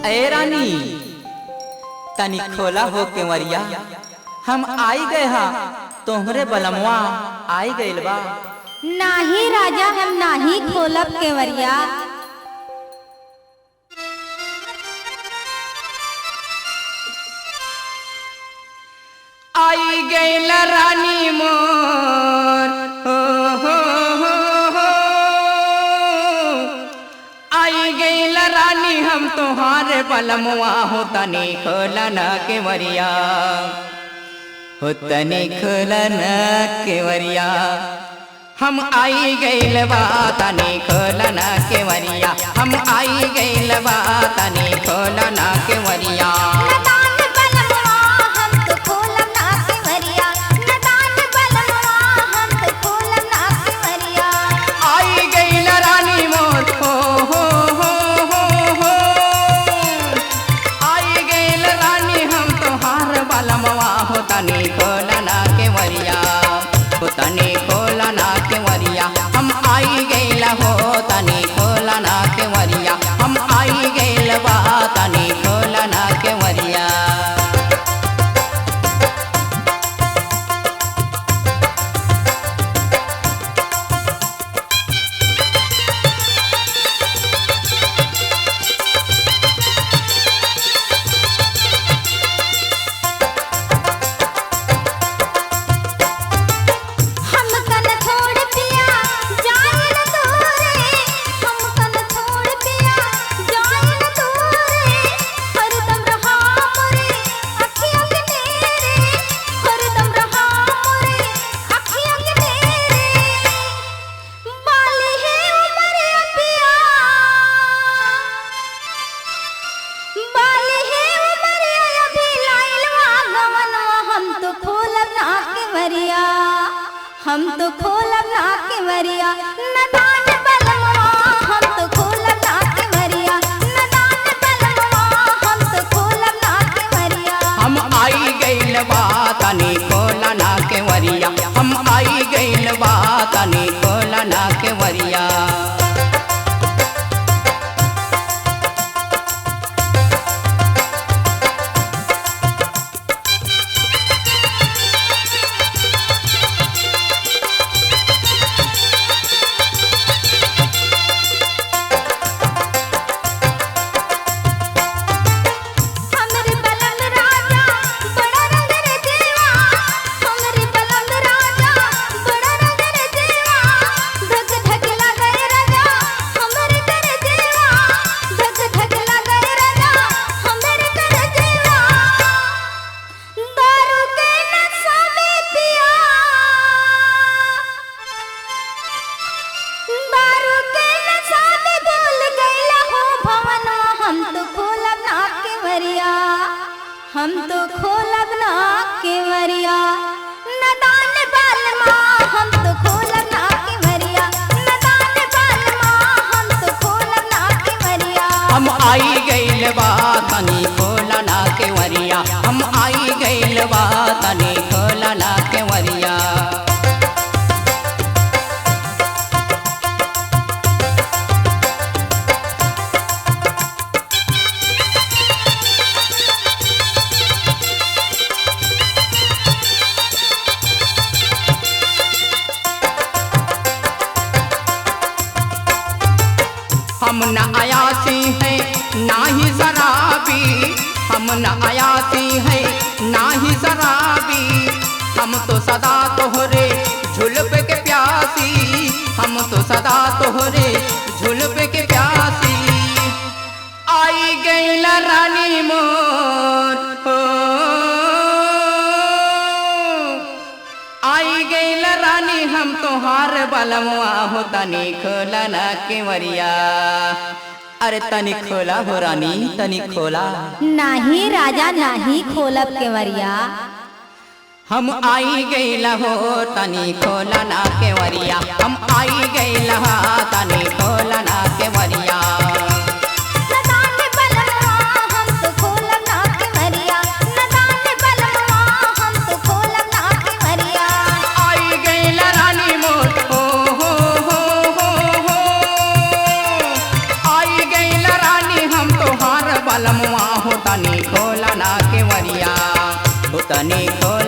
ए रानी तनी खोला हो केवरिया, हम आई गए हा तोहरे बलमवा आई गइल बा। नाही राजा, हम नाही खोलब केवरिया। आई गइल रानी मोर हो हो हो हो, आई गइल रानी हम तोहारे बलमवा हो तनी खोला न केवरिया, हो तनी खोला न केवरिया। हम आई गइल बा तनी खोला न केवरिया, हम आई गइल बा तनी खोला न केवरिया। तनी खोला ना केवरिया, हो तनी खोला ना केवरिया, हम आई गइल हो तनी खोला ना केवरिया, हम आई गइल बा तनी खोला ना केवरिया। हम तो खोलब ना केवरिया, नदान बलमवा हम तो खोलब ना केवरिया, नदान बलमवा हम तो खोलब ना केवरिया। हम आई गइल बा तनी खोला ना केवरिया, हम आई गइल बा तनी खोला ना केवरिया। हम तो खोलब ना केवरिया, नदान बलमा हम तो खोलब ना केवरिया, नदान बलमा हम तो खोलब ना केवरिया। हम आई गइल बा तनी खोला ना केवरिया, हम आई गइल बा तनी खोला ना केवरिया। हम न आयासी है ना ही शराबी, हम न आयासी है ना ही शराबी, हम तो सदा तोहरे झुलप के प्यासी, हम तो सदा तोहरे झुलप के प्यासी। आई गइल रानी मोर हो, आई गइल रानी हम तोहार बलमवा हो तनी खोला ना केवरिया। अरे तनी खोला हो रानी तनी खोला। नाही राजा, नाही खोलब केवरिया। हम आई गइल हो तनी खोला ना केवरिया, हम आई गइल हा तनी खोला ना केवरिया। नदान बलमा हम तो खोलब ना केवरिया, नदान बलमा हम तो खोलब ना केवरिया। आई गइल रानी मोर हो हो हो हो हो, आई गइल रानी हम तोहार बलम हो तनी खोला ना केवरिया, हो तनी खोला